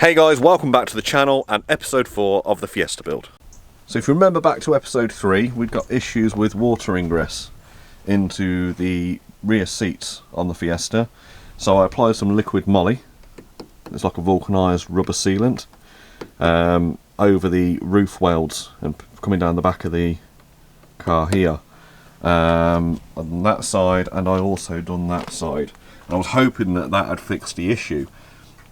Hey guys, welcome back to the channel and episode 4 of the Fiesta build. So if you remember back to episode 3, we'd got issues with water ingress into the rear seats on the Fiesta. So I applied some liquid moly, it's like a vulcanised rubber sealant, over the roof welds and coming down the back of the car here. On that side, and I also done that side. And I was hoping that that had fixed the issue,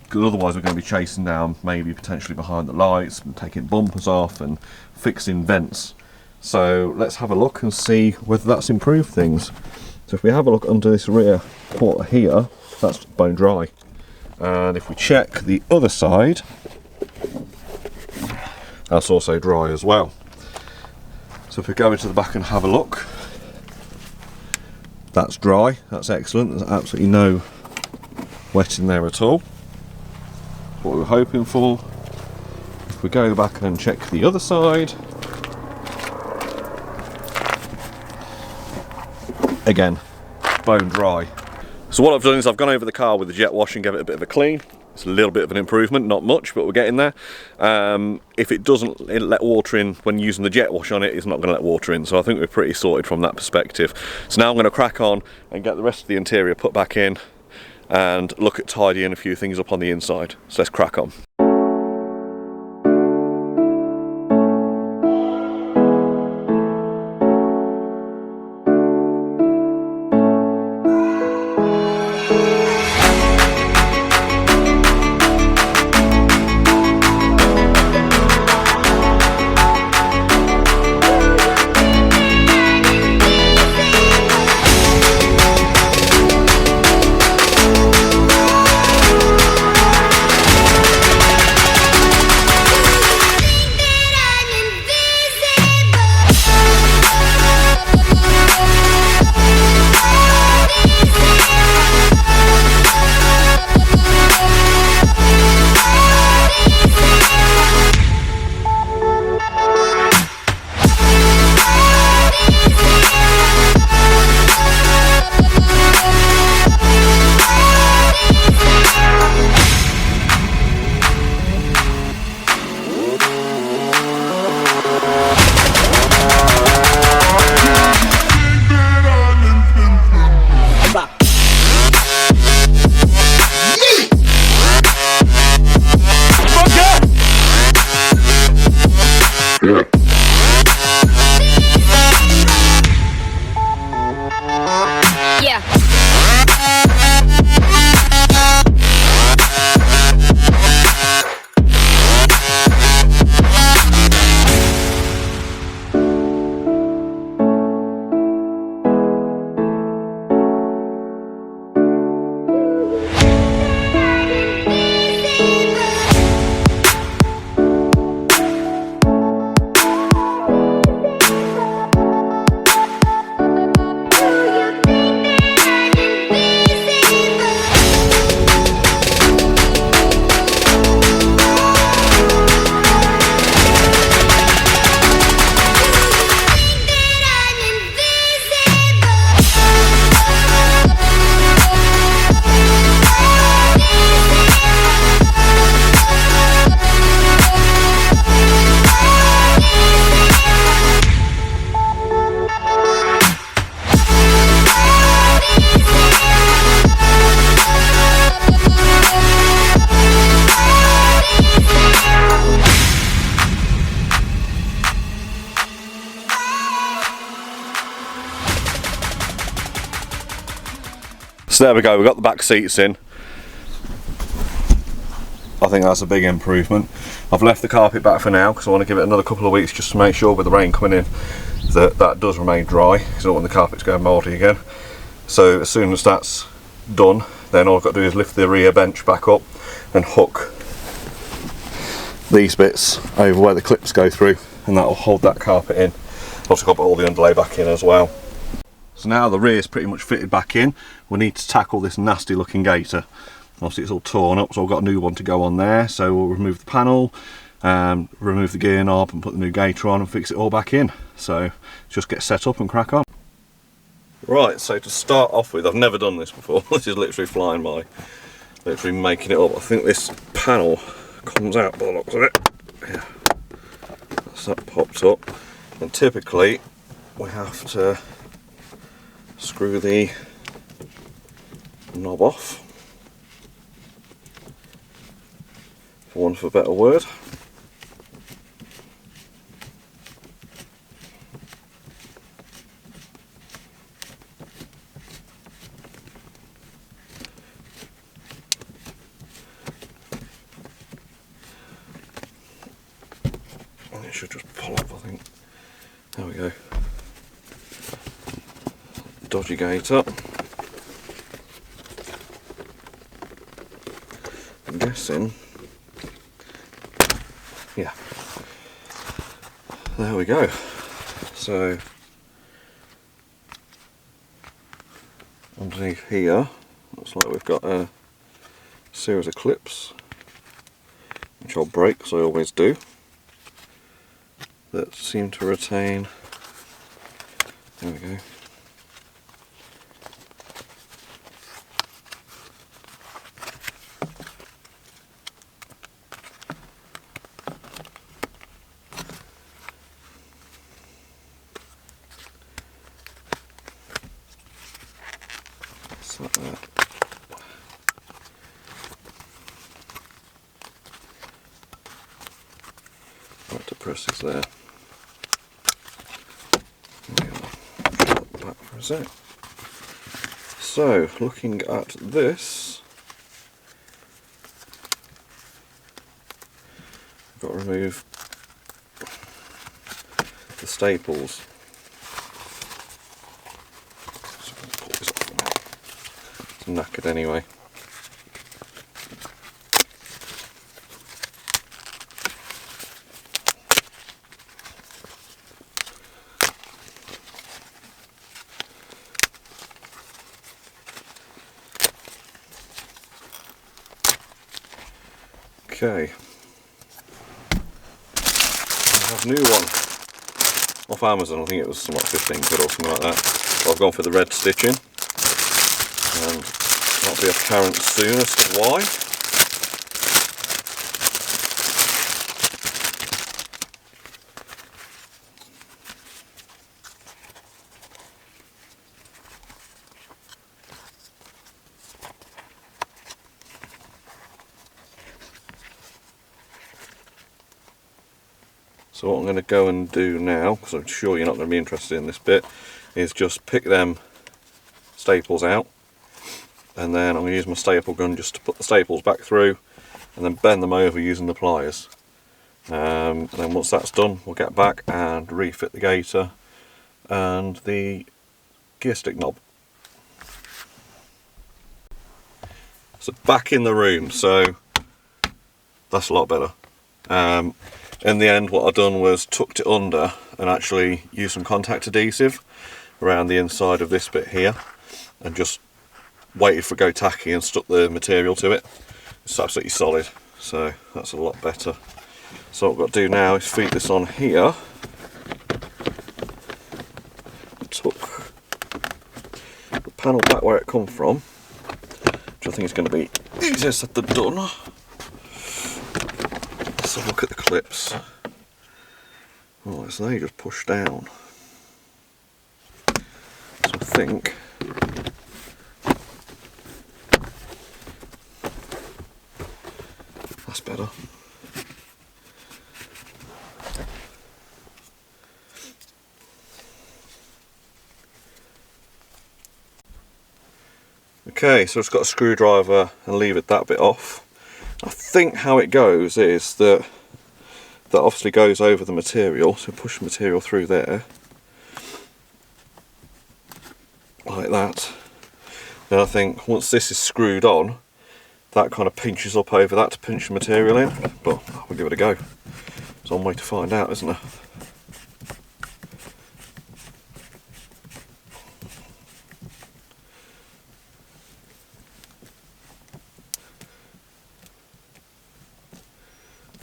because otherwise we're going to be chasing down, maybe potentially behind the lights and taking bumpers off and fixing vents. So let's have a look and see whether that's improved things. So if we have a look under this rear quarter here, that's bone dry. And if we check the other side, that's also dry as well. So if we go into the back and have a look, that's dry, that's excellent, there's absolutely no wet in there at all. What we were hoping for. If we go back and check the other side, again, bone dry. So what I've done is I've gone over the car with the jet wash and gave it a bit of a clean. It's a little bit of an improvement, not much, but we're getting there. If it doesn't let water in when using the jet wash on it, it's not going to let water in. So I think we're pretty sorted from that perspective. So now I'm going to crack on and get the rest of the interior put back in and look at tidying a few things up on the inside. So let's crack on. So there we go, we've got the back seats in. I think that's a big improvement. I've left the carpet back for now because I want to give it another couple of weeks just to make sure with the rain coming in that does remain dry, because I don't want the carpet to go mouldy again. So as soon as that's done, then all I've got to do is lift the rear bench back up and hook these bits over where the clips go through, and that will hold that carpet in. I've also got to put all the underlay back in as well. So now the rear is pretty much fitted back in. We need to tackle this nasty looking gator. Obviously it's all torn up, so I've got a new one to go on there. So we'll remove the panel, remove the gear knob and put the new gator on and fix it all back in. So just get set up and crack on. Right, so to start off with, I've never done this before. This is literally flying by, literally making it up. I think this panel comes out by the looks of it. Yeah, that's that popped up. And typically we have to screw the knob off, for want of a better word. And it should just pull up, I think. There we go. Dodgy gate up. I'm guessing. Yeah. There we go. So underneath here, looks like we've got a series of clips, which I'll break, as I always do, that seem to retain. There we go. Like that. Right, to press this there. Back for a sec. So, looking at this, I've got to remove the staples. So I'm going to pull this off now. It's knackered anyway. Okay, I have a new one off Amazon. I think it was something like 15 quid or something like that. But I've gone for the red stitching, and that'll be apparent soon as to why. So what I'm going to go and do now, because I'm sure you're not going to be interested in this bit, is just pick them staples out, and then I'm going to use my staple gun just to put the staples back through, and then bend them over using the pliers. And then once that's done, we'll get back and refit the gaiter and the gear stick knob. So back in the room, so that's a lot better. In the end, what I've done was tucked it under and actually used some contact adhesive around the inside of this bit here, and just waited for it to go tacky and stuck the material to it. It's absolutely solid, so that's a lot better. So what I've got to do now is feed this on here, tuck the panel back where it come from, which I think is going to be easier said than done. Let's have a look at the clips. Oh, so they just push down. So I think that's better. Okay, so it's got a screwdriver and levered that bit off. I think how it goes is that obviously goes over the material, so push the material through there like that. Then I think once this is screwed on, that kind of pinches up over that to pinch the material in, but we'll give it a go. There's one way to find out, isn't there?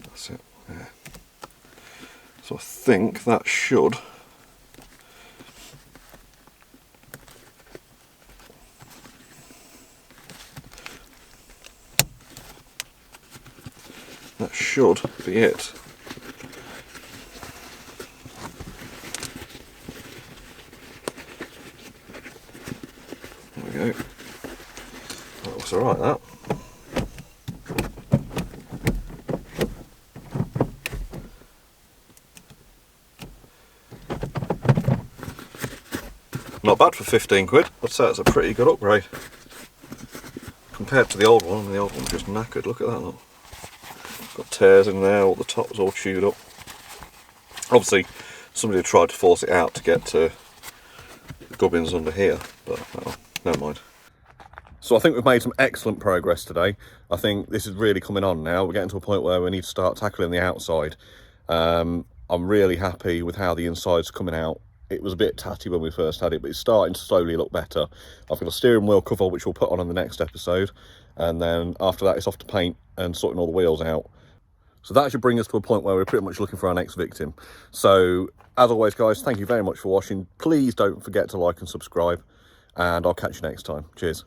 That's it, yeah. So I think that should should be it. There we go. That looks alright, that. Not bad for 15 quid. I'd say it's a pretty good upgrade compared to the old one, and the old one's just knackered. Look at that, look. Got tears in there, all the top's all chewed up. Obviously somebody tried to force it out to get to the gubbins under here, but oh, never mind. So I think we've made some excellent progress today. I think this is really coming on now. We're getting to a point where we need to start tackling the outside. I'm really happy with how the inside's coming out. It was a bit tatty when we first had it, but it's starting to slowly look better. I've got a steering wheel cover which we'll put on in the next episode, and then after that it's off to paint and sorting all the wheels out. So that should bring us to a point where we're pretty much looking for our next victim. So as always guys, thank you very much for watching. Please don't forget to like and subscribe, and I'll catch you next time. Cheers.